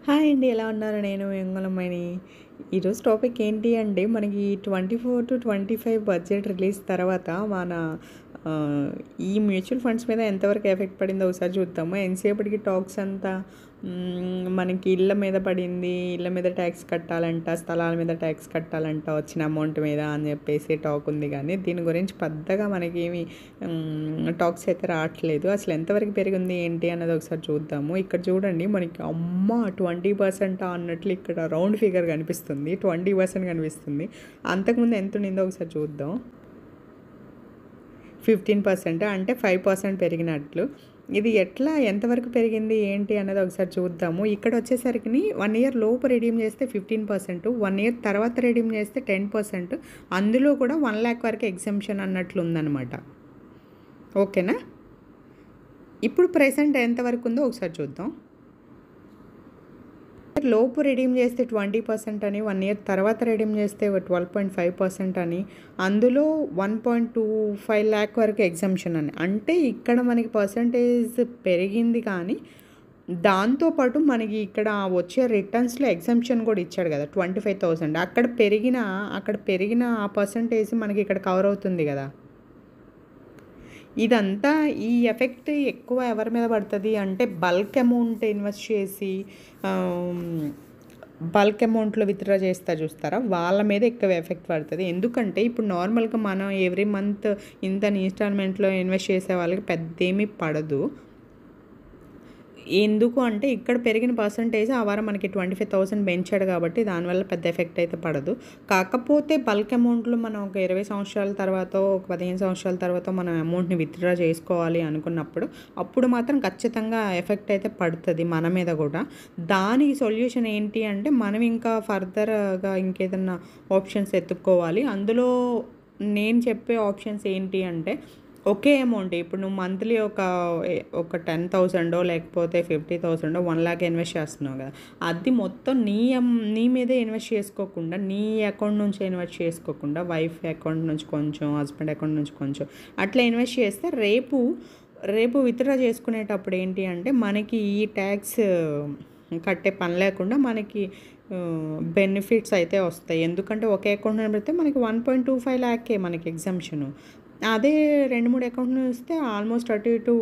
Hi అండి, ఎలా ఉన్నారు? నేను ఎంగళమణి. ఈరోజు టాపిక్ ఏంటి అంటే, మనకి 24-25 బడ్జెట్ రిలీజ్ తర్వాత మన ఈ మ్యూచువల్ ఫండ్స్ మీద ఎంతవరకు ఎఫెక్ట్ పడిందో ఒకసారి చూద్దాము. ఎంతసేపటికి టాక్స్ అంతా మనకి ఇళ్ళ మీద పడింది, ఇళ్ళ మీద ట్యాక్స్ కట్టాలంట, స్థలాల మీద ట్యాక్స్ కట్టాలంట వచ్చిన అమౌంట్ మీద అని చెప్పేసి టాక్ ఉంది. కానీ దీని గురించి పెద్దగా మనకేమి టాక్స్ అయితే రావట్లేదు. అసలు ఎంతవరకు పెరిగింది ఏంటి అన్నది ఒకసారి చూద్దాము. ఇక్కడ చూడండి, మనకి 20% అన్నట్లు ఇక్కడ రౌండ్ ఫిగర్ కనిపిస్తుంది, 20% కనిపిస్తుంది. అంతకుముందు ఎంత ఉండిందో ఒకసారి చూద్దాం. 15% అంటే 5% పెరిగినట్లు. ఇది ఎంతవరకు పెరిగింది ఏంటి అన్నది ఒకసారి చూద్దాము. ఇక్కడ వచ్చేసరికి 1 ఇయర్ లోపు రెడీమ్ చేస్తే 15%, 1 ఇయర్ తర్వాత రెడీమ్ చేస్తే 10%, అందులో కూడా 1 lakh వరకు ఎగ్జంప్షన్ అన్నట్లు ఉందన్నమాట. ఓకేనా? ఇప్పుడు ప్రెసెంట్ ఎంతవరకు ఉందో ఒకసారి చూద్దాం. లోపు రెడీమ్ చేస్తే 20% అని, 1 ఇయర్ తర్వాత రెడీమ్ చేస్తే 12.5% అని, అందులో 1.25 lakh వరకు ఎగ్జంప్షన్ అని. అంటే ఇక్కడ మనకి పర్సంటేజ్ పెరిగింది, కానీ దాంతోపాటు మనకి ఇక్కడ వచ్చే రిటర్న్స్లో ఎగ్జంప్షన్ కూడా ఇచ్చాడు కదా 25,000. అక్కడ పెరిగిన ఆ పర్సంటేజ్ మనకి ఇక్కడ కవర్ అవుతుంది కదా. ఇదంతా ఈ ఎఫెక్ట్ ఎక్కువ ఎవరి మీద పడుతుంది అంటే, బల్క్ అమౌంట్ ఇన్వెస్ట్ చేసి బల్క్ అమౌంట్లో విత్డ్రా చేస్తా చూస్తారా, వాళ్ళ మీద ఎక్కువ ఎఫెక్ట్ పడుతుంది. ఎందుకంటే ఇప్పుడు నార్మల్గా మనం ఎవ్రీ మంత్ ఇంత ఇన్స్టాల్మెంట్లో ఇన్వెస్ట్ చేసే వాళ్ళకి పెద్ద ఏమీ పడదు. ఎందుకు అంటే ఇక్కడ పెరిగిన పర్సంటేజ్ ఆ వారం మనకి 25,000 పెంచాడు కాబట్టి దానివల్ల పెద్ద ఎఫెక్ట్ అయితే పడదు. కాకపోతే బల్క్ అమౌంట్లో మనం ఒక 20 సంవత్సరాల తర్వాత, ఒక 15 సంవత్సరాల తర్వాత మనం అమౌంట్ని విత్డ్రా చేసుకోవాలి అనుకున్నప్పుడు అప్పుడు మాత్రం ఖచ్చితంగా ఎఫెక్ట్ అయితే పడుతుంది మన మీద కూడా. దానికి సొల్యూషన్ ఏంటి అంటే, మనం ఇంకా ఫర్దర్గా ఇంకేదన్నా ఆప్షన్స్ ఎత్తుక్కోవాలి. అందులో నేను చెప్పే ఆప్షన్స్ ఏంటి అంటే, ఒకే అమౌంట్ ఇప్పుడు నువ్వు మంత్లీ ఒక 10,000 లేకపోతే 50,000, 1 lakh ఇన్వెస్ట్ చేస్తున్నావు కదా, అది మొత్తం నీ మీదే ఇన్వెస్ట్ చేసుకోకుండా, నీ అకౌంట్ నుంచి ఇన్వెస్ట్ చేసుకోకుండా, వైఫ్ అకౌంట్ నుంచి కొంచెం, హస్బెండ్ అకౌంట్ నుంచి కొంచెం అట్లా ఇన్వెస్ట్ చేస్తే రేపు విత్డ్రా చేసుకునేటప్పుడు ఏంటి అంటే, మనకి ఈ ట్యాక్స్ కట్టే పని లేకుండా మనకి బెనిఫిట్స్ అయితే వస్తాయి. ఎందుకంటే ఒకే అకౌంట్ పెడితే మనకి 1.25 lakh మనకి ఎగ్జంప్షను. అదే 2-3 అకౌంట్లు ఇస్తే ఆల్మోస్ట్ అటు ఇటు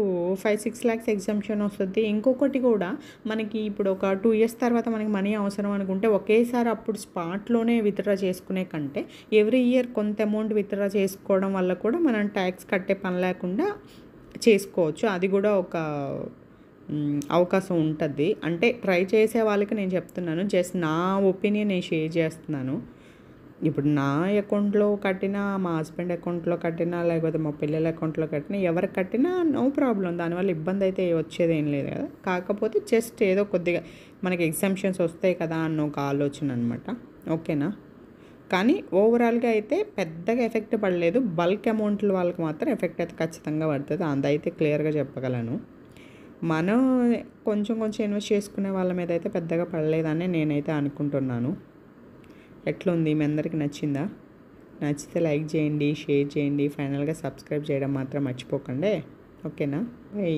5-6 lakhs ఎగ్జంప్షన్ వస్తుంది. ఇంకొకటి కూడా, మనకి ఇప్పుడు ఒక 2 years తర్వాత మనకి మనీ అవసరం అనుకుంటే ఒకేసారి అప్పుడు స్పాట్లోనే విత్డ్రా చేసుకునే కంటే ఎవ్రీ ఇయర్ కొంత అమౌంట్ విత్డ్రా చేసుకోవడం వల్ల కూడా మనం ట్యాక్స్ కట్టే పని లేకుండా చేసుకోవచ్చు. అది కూడా ఒక అవకాశం ఉంటుంది. అంటే ట్రై చేసే వాళ్ళకి నేను చెప్తున్నాను, జస్ట్ నా ఒపీనియన్ నేను షేర్ చేస్తున్నాను. ఇప్పుడు నా అకౌంట్లో కట్టినా, మా హస్బెండ్ అకౌంట్లో కట్టినా, లేకపోతే మా పిల్లల అకౌంట్లో కట్టినా, ఎవరికి కట్టినా నో ప్రాబ్లం, దానివల్ల ఇబ్బంది అయితే వచ్చేది ఏం లేదు కదా. కాకపోతే జస్ట్ ఏదో కొద్దిగా మనకి ఎగ్జంప్షన్స్ వస్తాయి కదా అన్న ఒక ఆలోచన అనమాట. ఓకేనా? కానీ ఓవరాల్గా అయితే పెద్దగా ఎఫెక్ట్ పడలేదు. బల్క్ అమౌంట్ల వాళ్ళకి మాత్రం ఎఫెక్ట్ అయితే ఖచ్చితంగా పడుతుంది, అదైతే క్లియర్గా చెప్పగలను. మనం కొంచెం ఇన్వెస్ట్ చేసుకునే వాళ్ళ మీద అయితే పెద్దగా పడలేదని నేనైతే అనుకుంటున్నాను. ఎట్లుంది? మీ అందరికీ నచ్చిందా? నచ్చితే లైక్ చేయండి, షేర్ చేయండి, ఫైనల్గా సబ్స్క్రైబ్ చేయడం మాత్రం మర్చిపోకండి. ఓకేనా? బై.